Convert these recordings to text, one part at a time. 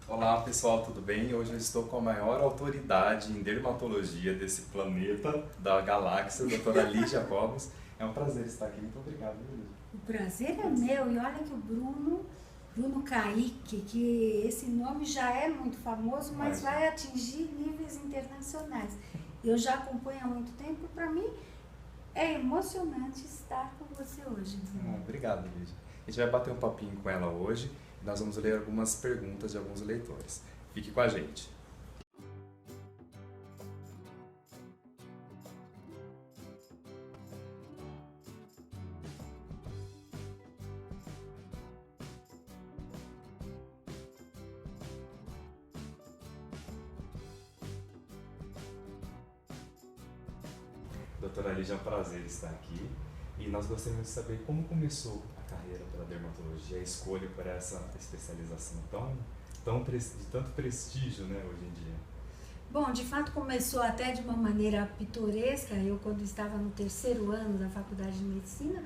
Olá pessoal, tudo bem? Hoje eu estou com a maior autoridade em dermatologia desse planeta, da galáxia, a doutora Lígia Cobos. É um prazer estar aqui, muito obrigado, Lígia. O prazer é meu, e olha que o Bruno Caíque, que esse nome já é muito famoso, mas vai atingir níveis internacionais. Eu já acompanho há muito tempo, e para mim é emocionante estar com você hoje, Bruno. Obrigado, Lígia. A gente vai bater um papinho com ela hoje e nós vamos ler algumas perguntas de alguns leitores. Fique com a gente. Doutora Lígia, é um prazer estar aqui e nós gostaríamos de saber como começou a carreira pela dermatologia, a escolha por essa especialização de tanto prestígio, né, hoje em dia. Bom, de fato começou até de uma maneira pitoresca. Eu, quando estava no terceiro ano da faculdade de medicina,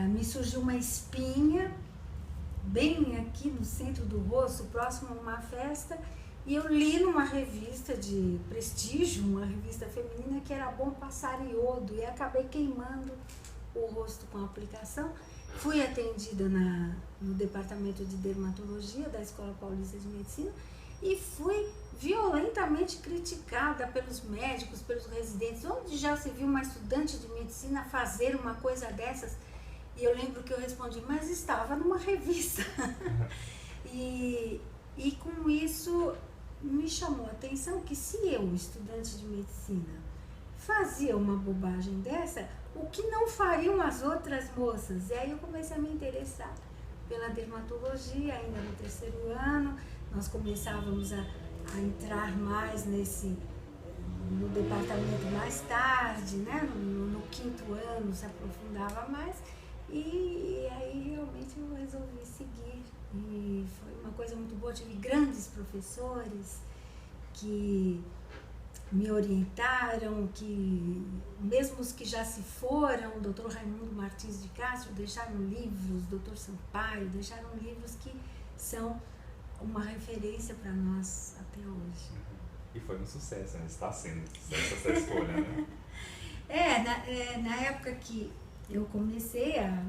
me surgiu uma espinha bem aqui no centro do rosto, próximo a uma festa, e eu li numa revista de prestígio, uma revista feminina, que era bom passar iodo, e acabei queimando o rosto com a aplicação. Fui atendida no departamento de dermatologia da Escola Paulista de Medicina e fui violentamente criticada pelos médicos, pelos residentes. Onde já se viu uma estudante de medicina fazer uma coisa dessas? E eu lembro que eu respondi, mas estava numa revista. e com isso me chamou a atenção que, se eu, estudante de medicina, fazia uma bobagem dessa, o que não fariam as outras moças? E aí eu comecei a me interessar pela dermatologia, ainda no terceiro ano. Nós começávamos a entrar mais no departamento mais tarde, né? No quinto ano se aprofundava mais. E aí realmente eu resolvi seguir, e foi uma coisa muito boa. Tive grandes professores que me orientaram, que mesmo os que já se foram, o Dr. Raimundo Martins de Castro, deixaram livros, Dr. Sampaio, deixaram livros que são uma referência para nós até hoje. E foi um sucesso, né? Está sendo um sucesso essa escolha, né? Na época que eu comecei, há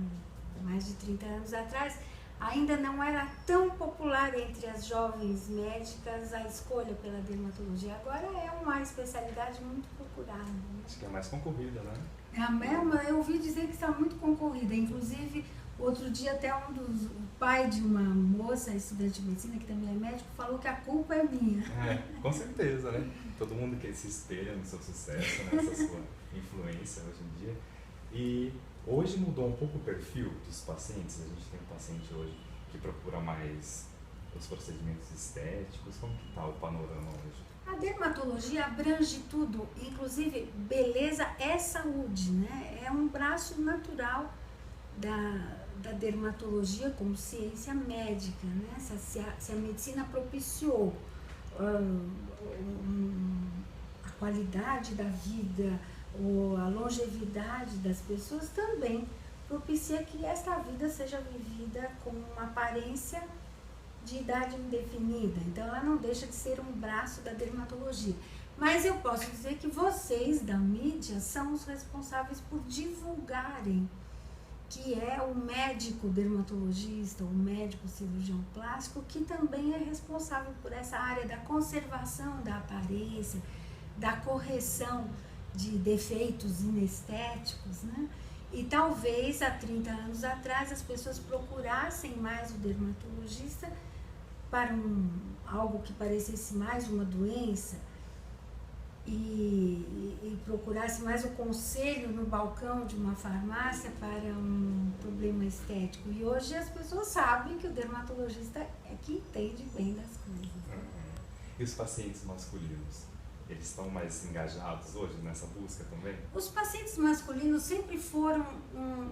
mais de 30 anos atrás, ainda não era tão popular entre as jovens médicas a escolha pela dermatologia. Agora é uma especialidade muito procurada, né? Acho que é mais concorrida, né? É a mesma, eu ouvi dizer que está muito concorrida. Inclusive, outro dia até o pai de uma moça, estudante de medicina, que também é médico, falou que a culpa é minha. Com certeza, né? Todo mundo que se espelha no seu sucesso, nessa sua influência hoje em dia. E hoje mudou um pouco o perfil dos pacientes. A gente tem um paciente hoje que procura mais os procedimentos estéticos. Como que está o panorama hoje? A dermatologia abrange tudo, inclusive beleza é saúde, né? É um braço natural da dermatologia como ciência médica, né? Se a medicina propiciou a qualidade da vida, ou a longevidade das pessoas, também propicia que esta vida seja vivida com uma aparência de idade indefinida. Então ela não deixa de ser um braço da dermatologia. Mas eu posso dizer que vocês da mídia são os responsáveis por divulgarem que é o médico dermatologista, o médico cirurgião plástico, que também é responsável por essa área da conservação da aparência, da correção de defeitos inestéticos, né? E talvez há 30 anos atrás as pessoas procurassem mais o dermatologista para algo que parecesse mais uma doença e procurasse mais o conselho no balcão de uma farmácia para um problema estético. E hoje as pessoas sabem que o dermatologista é que entende bem das coisas. E os pacientes masculinos? Eles estão mais engajados hoje nessa busca também? Os pacientes masculinos sempre foram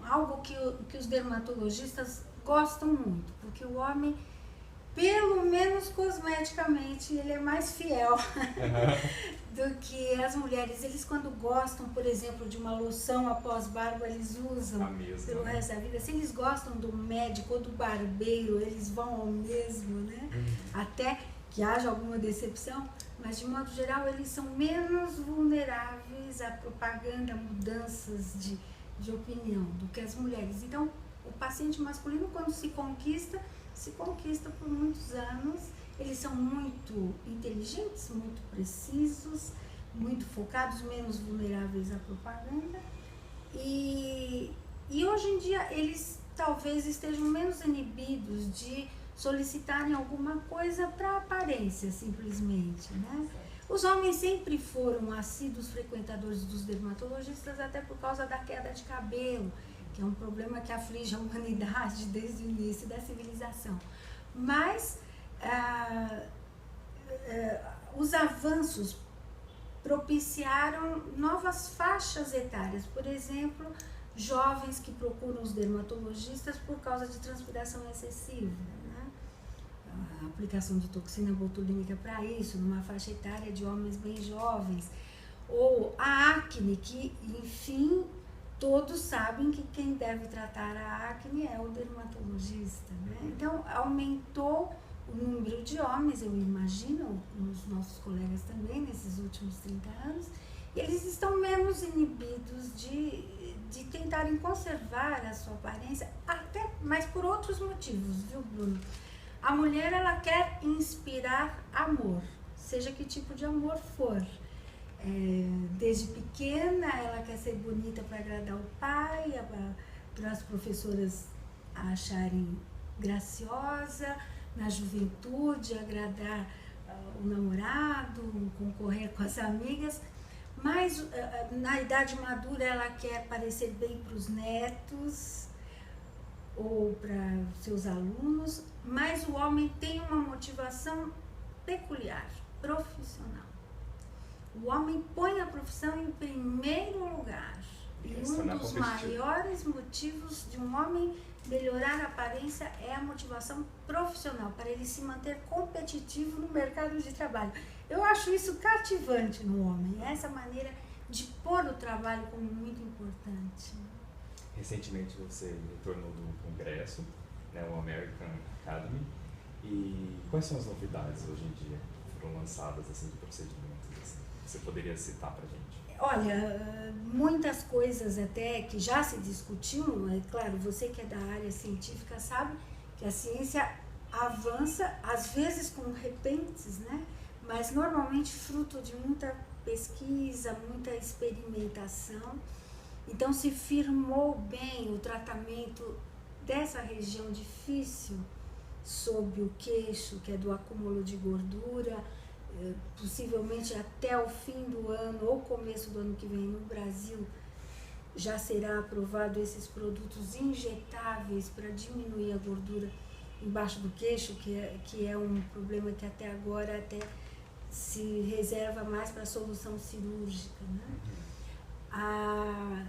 algo que os dermatologistas gostam muito, porque o homem, pelo menos cosmeticamente ele é mais fiel do que as mulheres. Eles quando gostam, por exemplo, de uma loção após barba, eles usam pelo resto da vida. Se eles gostam do médico ou do barbeiro, eles vão ao mesmo, né? Até que haja alguma decepção, mas de modo geral eles são menos vulneráveis à propaganda, a mudanças de opinião do que as mulheres. Então, o paciente masculino, quando se conquista por muitos anos. Eles são muito inteligentes, muito precisos, muito focados, menos vulneráveis à propaganda. E hoje em dia eles talvez estejam menos inibidos de solicitarem alguma coisa para aparência, simplesmente, né? Os homens sempre foram assíduos frequentadores dos dermatologistas, até por causa da queda de cabelo, que é um problema que aflige a humanidade desde o início da civilização. Mas os avanços propiciaram novas faixas etárias, por exemplo, jovens que procuram os dermatologistas por causa de transpiração excessiva, né? A aplicação de toxina botulínica para isso, numa faixa etária de homens bem jovens, ou a acne, que, enfim, todos sabem que quem deve tratar a acne é o dermatologista, né? Então, aumentou o número de homens, eu imagino, os nossos colegas também, nesses últimos 30 anos, e eles estão menos inibidos de tentarem conservar a sua aparência, até, mas por outros motivos, viu, Bruno? A mulher, ela quer inspirar amor, seja que tipo de amor for. Desde pequena ela quer ser bonita para agradar o pai, para as professoras a acharem graciosa, na juventude agradar o namorado, concorrer com as amigas, mas na idade madura ela quer parecer bem para os netos ou para seus alunos, mas o homem tem uma motivação peculiar, profissional. O homem põe a profissão em primeiro lugar. E um dos maiores motivos de um homem melhorar a aparência é a motivação profissional, para ele se manter competitivo no mercado de trabalho. Eu acho isso cativante no homem, essa maneira de pôr o trabalho como muito importante. Recentemente você retornou do congresso, né, o American Academy, e quais são as novidades hoje em dia que foram lançadas assim, de procedimentos? Você poderia citar para a gente? Olha, muitas coisas até que já se discutiam, é claro, você que é da área científica sabe que a ciência avança, às vezes com repentes, né? Mas normalmente fruto de muita pesquisa, muita experimentação. Então se firmou bem o tratamento dessa região difícil sob o queixo, que é do acúmulo de gordura, possivelmente até o fim do ano ou começo do ano que vem no Brasil já será aprovado esses produtos injetáveis para diminuir a gordura embaixo do queixo, que é um problema que até agora até se reserva mais para a solução cirúrgica, né?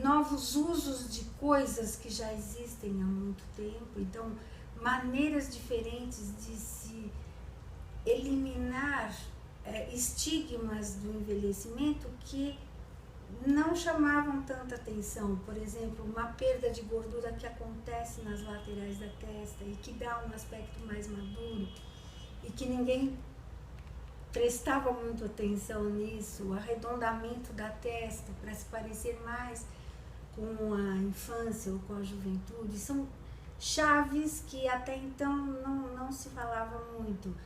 Novos usos de coisas que já existem há muito tempo, então maneiras diferentes de se eliminar estigmas do envelhecimento que não chamavam tanta atenção. Por exemplo, uma perda de gordura que acontece nas laterais da testa e que dá um aspecto mais maduro e que ninguém prestava muito atenção nisso, o arredondamento da testa para se parecer mais com a infância ou com a juventude, são chaves que até então não se falava muito.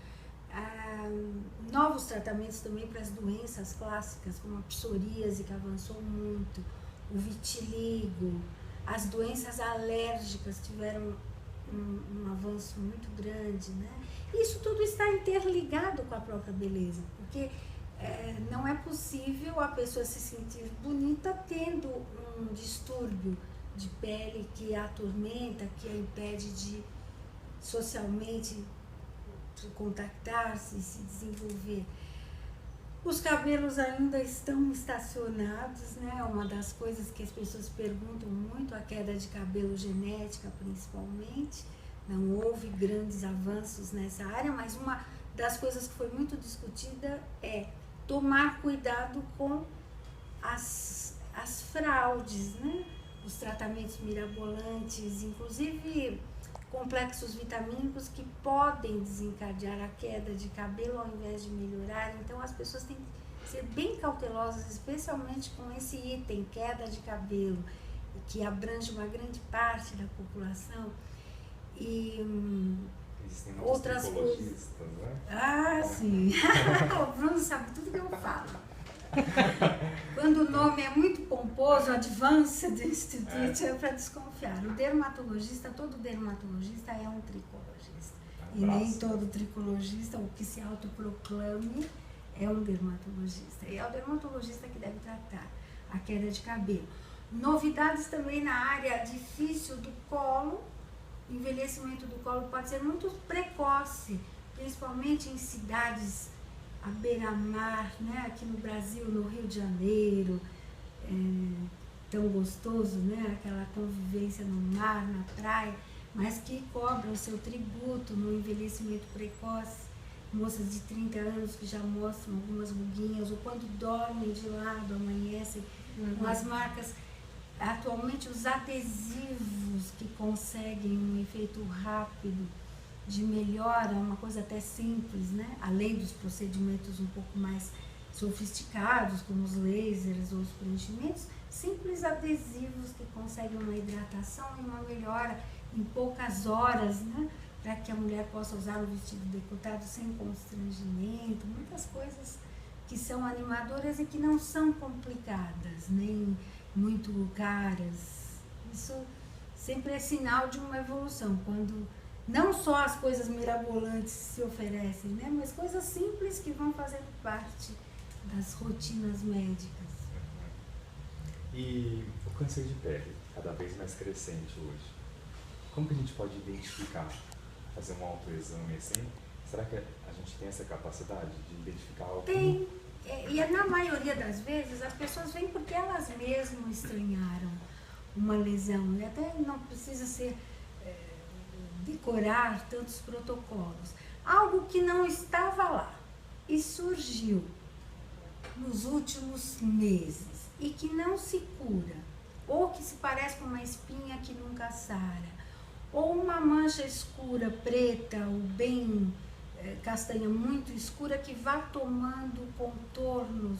Novos tratamentos também para as doenças clássicas, como a psoríase, que avançou muito, o vitiligo, as doenças alérgicas tiveram um avanço muito grande, né? Isso tudo está interligado com a própria beleza, porque não é possível a pessoa se sentir bonita tendo um distúrbio de pele que a atormenta, que a impede de socialmente contactar-se e se desenvolver. Os cabelos ainda estão estacionados, né? Uma das coisas que as pessoas perguntam muito, a queda de cabelo genética principalmente, Não houve grandes avanços nessa área, mas uma das coisas que foi muito discutida é tomar cuidado com as fraudes, né? Os tratamentos mirabolantes, inclusive complexos vitamínicos que podem desencadear a queda de cabelo ao invés de melhorar. Então as pessoas têm que ser bem cautelosas, especialmente com esse item, queda de cabelo, que abrange uma grande parte da população. E existem outras coisas. Né? Ah, sim. O Bruno sabe tudo que eu falo. Quando o nome é muito pomposo, Advanced Institute, é para desconfiar. O dermatologista, todo dermatologista é um tricologista. E nem todo tricologista, o que se autoproclame, é um dermatologista. E é o dermatologista que deve tratar a queda de cabelo. Novidades também na área difícil do colo. Envelhecimento do colo pode ser muito precoce, principalmente em cidades à beira-mar, né? Aqui no Brasil, no Rio de Janeiro, tão gostoso, né? Aquela convivência no mar, na praia, mas que cobra o seu tributo no envelhecimento precoce. Moças de 30 anos que já mostram algumas ruguinhas, ou quando dormem de lado, amanhecem com as marcas. Atualmente, os adesivos que conseguem um efeito rápido de melhora, uma coisa até simples, né? Além dos procedimentos um pouco mais sofisticados, como os lasers ou os preenchimentos, simples adesivos que conseguem uma hidratação e uma melhora em poucas horas, né? Para que a mulher possa usar o vestido decotado sem constrangimento, muitas coisas que são animadoras e que não são complicadas, nem muito caras. Isso sempre é sinal de uma evolução, quando não só as coisas mirabolantes se oferecem, né, mas coisas simples que vão fazendo parte das rotinas médicas. E o câncer de pele, cada vez mais crescente hoje, como que a gente pode identificar, fazer um autoexame assim? Será que a gente tem essa capacidade de identificar algo? Tem. E na maioria das vezes as pessoas vêm porque elas mesmas estranharam uma lesão. E até não precisa ser decorar tantos protocolos. Algo que não estava lá e surgiu nos últimos meses e que não se cura, ou que se parece com uma espinha que nunca sara, ou uma mancha escura, preta, ou bem castanha muito escura, que vá tomando contornos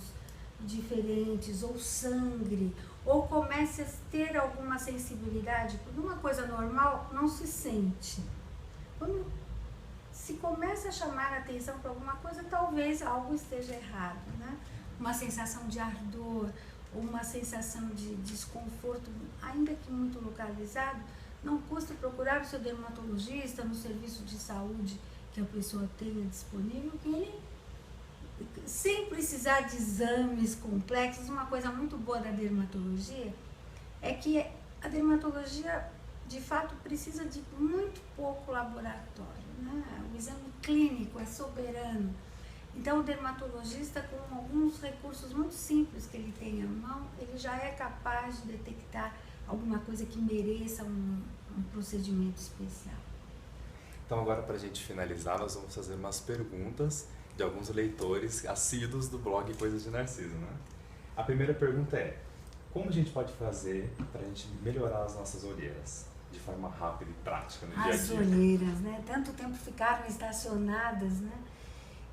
diferentes, ou sangue, ou comece a ter alguma sensibilidade, porque uma coisa normal não se sente. Quando se começa a chamar a atenção para alguma coisa, talvez algo esteja errado, né? Uma sensação de ardor, ou uma sensação de desconforto, ainda que muito localizado, não custa procurar o seu dermatologista no serviço de saúde que a pessoa tenha disponível, que ele, sem precisar de exames complexos. Uma coisa muito boa da dermatologia é que a dermatologia, de fato, precisa de muito pouco laboratório, né? O exame clínico é soberano. Então, o dermatologista, com alguns recursos muito simples que ele tem à mão, ele já é capaz de detectar alguma coisa que mereça um procedimento especial. Então, agora, para a gente finalizar, nós vamos fazer umas perguntas de alguns leitores assíduos do blog Coisas de Narciso, né? A primeira pergunta é: como a gente pode fazer para a gente melhorar as nossas olheiras de forma rápida e prática no dia a dia? As olheiras, né? Tanto tempo ficaram estacionadas, né?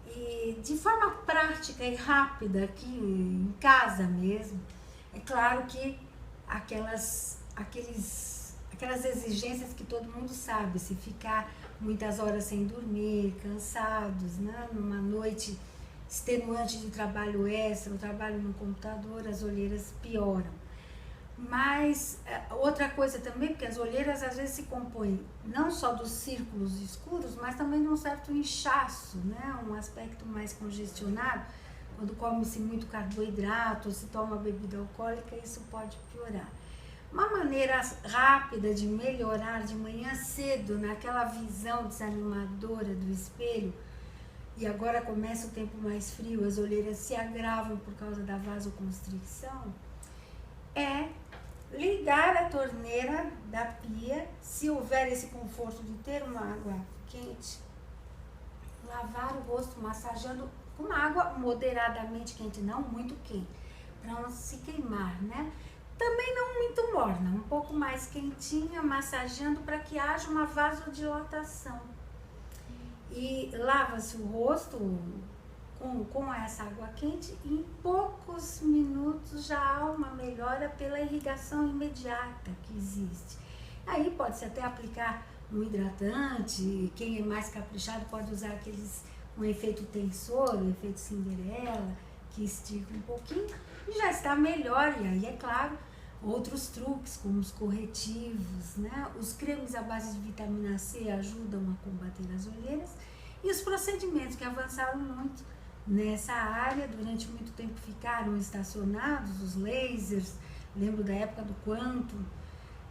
E de forma prática e rápida, aqui em casa mesmo, é claro que aquelas exigências que todo mundo sabe, se ficar muitas horas sem dormir, cansados, né? Numa noite extenuante de trabalho extra, o trabalho no computador, as olheiras pioram. Mas outra coisa também, porque as olheiras às vezes se compõem não só dos círculos escuros, mas também de um certo inchaço, né? Um aspecto mais congestionado. Quando come-se muito carboidrato, ou se toma bebida alcoólica, isso pode piorar. Uma maneira rápida de melhorar de manhã cedo, naquela visão desanimadora do espelho, e agora começa o tempo mais frio, as olheiras se agravam por causa da vasoconstricção, é ligar a torneira da pia, se houver esse conforto de ter uma água quente, lavar o rosto massageando com uma água moderadamente quente, não muito quente, para não se queimar, né? Também não muito morna, um pouco mais quentinha, massageando para que haja uma vasodilatação. E lava-se o rosto com essa água quente e em poucos minutos já há uma melhora pela irrigação imediata que existe. Aí pode-se até aplicar um hidratante, quem é mais caprichado pode usar aqueles com efeito tensor, um efeito Cinderela, que estica um pouquinho e já está melhor. E aí, é claro, outros truques como os corretivos, né? Os cremes à base de vitamina C ajudam a combater as olheiras e os procedimentos que avançaram muito nessa área, durante muito tempo ficaram estacionados, os lasers, lembro da época do Quantum,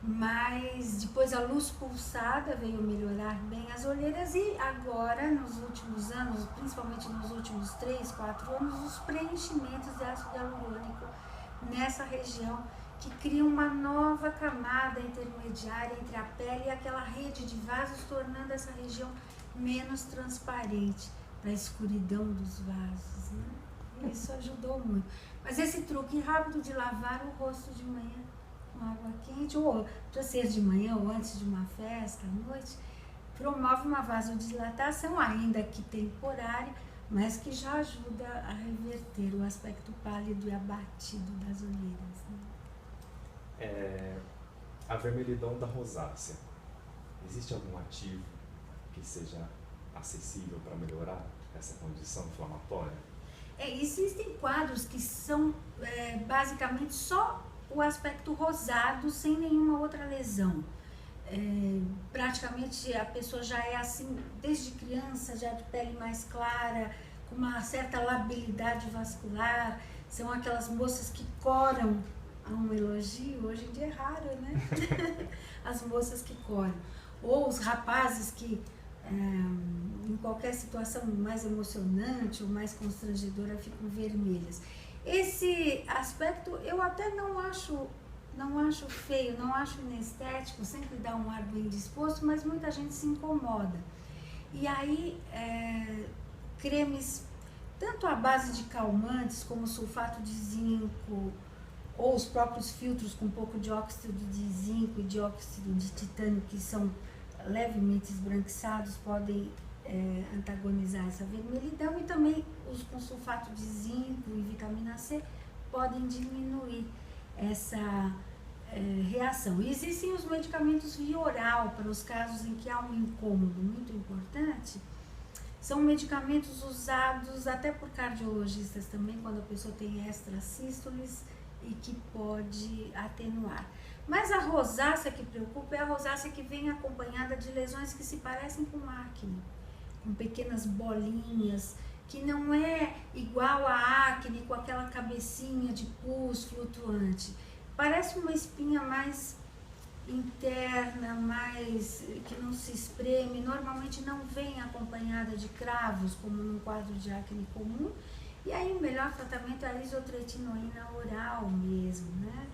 mas depois a luz pulsada veio melhorar bem as olheiras e agora, nos últimos anos, principalmente nos últimos 3, 4 anos, os preenchimentos de ácido hialurônico nessa região que cria uma nova camada intermediária entre a pele e aquela rede de vasos, tornando essa região menos transparente para a escuridão dos vasos, né? Isso ajudou muito. Mas esse truque rápido de lavar o rosto de manhã com água quente, ou para ser de manhã ou antes de uma festa, à noite, promove uma vasodilatação, ainda que temporária, mas que já ajuda a reverter o aspecto pálido e abatido das olheiras, né? A vermelhidão da rosácea, existe algum ativo que seja acessível para melhorar essa condição inflamatória? Existem quadros que são basicamente só o aspecto rosado, sem nenhuma outra lesão. Praticamente a pessoa já é assim desde criança, já de pele mais clara, com uma certa labilidade vascular. São aquelas moças que coram a um elogio, hoje em dia é raro, né? As moças que coram. Ou os rapazes que em qualquer situação mais emocionante ou mais constrangedora ficam vermelhas. Esse aspecto eu até não acho feio, não acho inestético, sempre dá um ar bem disposto, mas muita gente se incomoda. E aí, cremes, tanto à base de calmantes, como sulfato de zinco, ou os próprios filtros com um pouco de óxido de zinco e de óxido de titânio, que são levemente esbranquiçados, podem antagonizar essa vermelhidão, e também os com sulfato de zinco e vitamina C podem diminuir essa reação. E existem os medicamentos via oral para os casos em que há um incômodo muito importante. São medicamentos usados até por cardiologistas também, quando a pessoa tem extrasístoles e que pode atenuar. Mas a rosácea que preocupa é a rosácea que vem acompanhada de lesões que se parecem com acne, com pequenas bolinhas, que não é igual a acne com aquela cabecinha de pus flutuante. Parece uma espinha mais interna, mais que não se espreme, normalmente não vem acompanhada de cravos, como num quadro de acne comum. E aí o melhor tratamento é a isotretinoína oral mesmo, né?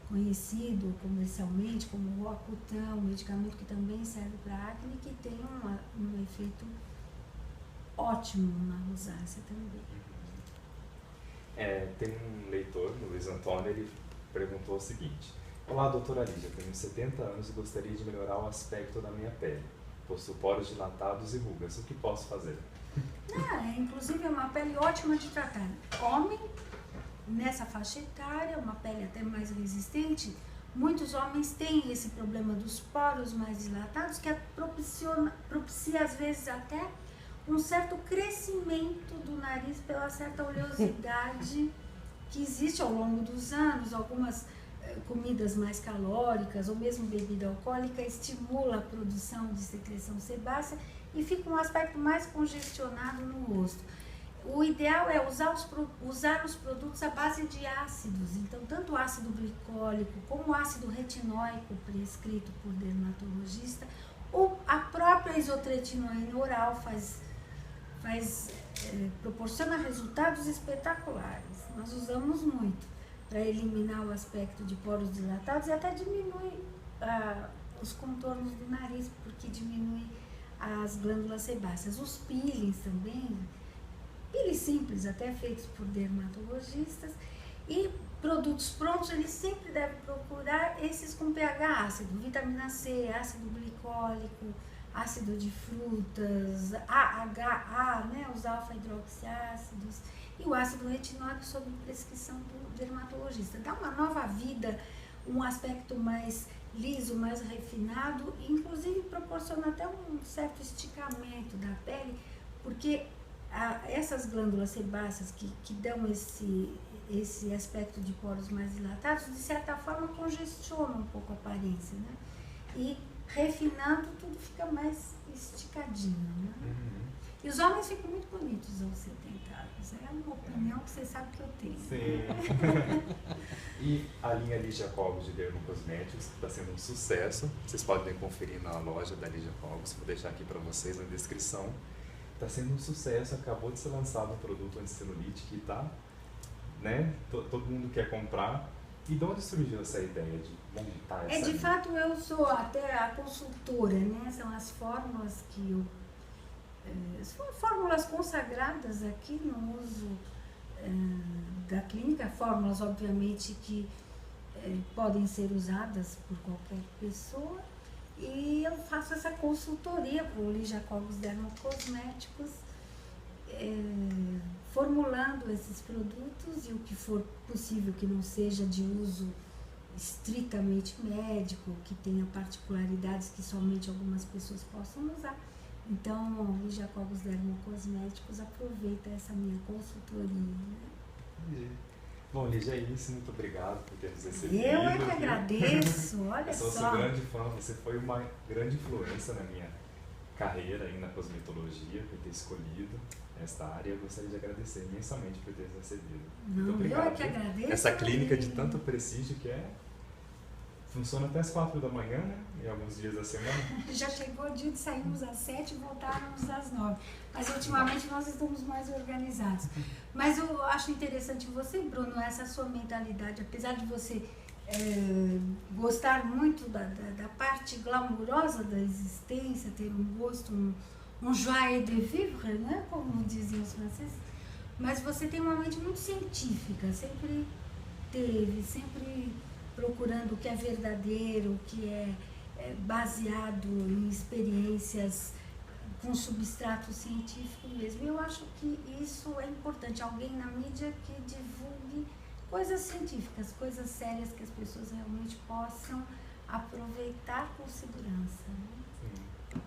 Conhecido comercialmente como Roacutan, um medicamento que também serve para acne, que tem um efeito ótimo na rosácea também. Tem um leitor, o Luiz Antônio, ele perguntou o seguinte: olá, doutora Lídia, tenho 70 anos e gostaria de melhorar o aspecto da minha pele. Possuo poros dilatados e rugas, o que posso fazer? Inclusive é uma pele ótima de tratar. Homem, nessa faixa etária, uma pele até mais resistente, muitos homens têm esse problema dos poros mais dilatados, que propicia às vezes até um certo crescimento do nariz pela certa oleosidade que existe ao longo dos anos. Algumas comidas mais calóricas ou mesmo bebida alcoólica estimula a produção de secreção sebácea e fica um aspecto mais congestionado no rosto. O ideal é usar os produtos à base de ácidos, então tanto o ácido glicólico como o ácido retinóico prescrito por dermatologista, ou a própria isotretinoína oral proporciona resultados espetaculares. Nós usamos muito, para eliminar o aspecto de poros dilatados e até diminui os contornos do nariz, porque diminui as glândulas sebáceas. Os peelings também, peelings simples, até feitos por dermatologistas, e produtos prontos, eles sempre devem procurar esses com pH ácido, vitamina C, ácido glicólico, ácido de frutas, AHA, né, os alfa-hidroxiácidos, e o ácido retinóico sob prescrição do dermatologista. Dá uma nova vida, um aspecto mais liso, mais refinado, e inclusive proporciona até um certo esticamento da pele, porque essas glândulas sebáceas que dão esse aspecto de poros mais dilatados, de certa forma congestionam um pouco a aparência, né? E refinando, tudo fica mais esticadinho, né? E os homens ficam muito bonitos aos 70 anos. É uma opinião que você sabe que eu tenho. Sim. E a linha Lígia Cogos de Dermocosméticos, que está sendo um sucesso. Vocês podem conferir na loja da Lígia Cogos. Vou deixar aqui para vocês na descrição. Está sendo um sucesso. Acabou de ser lançado um produto anticelulite que está, né? Todo mundo quer comprar. E de onde surgiu essa ideia de montar essa de linha? fato, eu sou até a consultora, né? São as fórmulas que eu... são fórmulas consagradas aqui no uso da clínica, fórmulas obviamente que podem ser usadas por qualquer pessoa, e eu faço essa consultoria para o Lígia Cogos Dermocosméticos, formulando esses produtos e o que for possível que não seja de uso estritamente médico, que tenha particularidades que somente algumas pessoas possam usar. Então, o Lígia Cogos Dermocosméticos aproveita essa minha consultoria, né? Bom, Lígia, é isso. Muito obrigado por ter nos recebido. Eu é que agradeço, olha só. Eu sou grande fã, você foi uma grande influência na minha carreira aí na cosmetologia, por ter escolhido esta área. Eu gostaria de agradecer imensamente por ter nos recebido. Não, muito obrigado. Eu é que agradeço. Essa clínica de tanto prestígio que funciona até as 4 da manhã, né? Em alguns dias da semana. Já chegou o dia de sairmos às 7 e voltarmos às 9. Mas ultimamente nós estamos mais organizados. Mas eu acho interessante você, Bruno, essa sua mentalidade. Apesar de você gostar muito da parte glamurosa da existência, ter um gosto, um joie de vivre, né? Como diziam os franceses. Mas você tem uma mente muito científica, sempre teve, sempre procurando o que é verdadeiro, o que é baseado em experiências com substrato científico mesmo. Eu acho que isso é importante, alguém na mídia que divulgue coisas científicas, coisas sérias que as pessoas realmente possam aproveitar com segurança, né?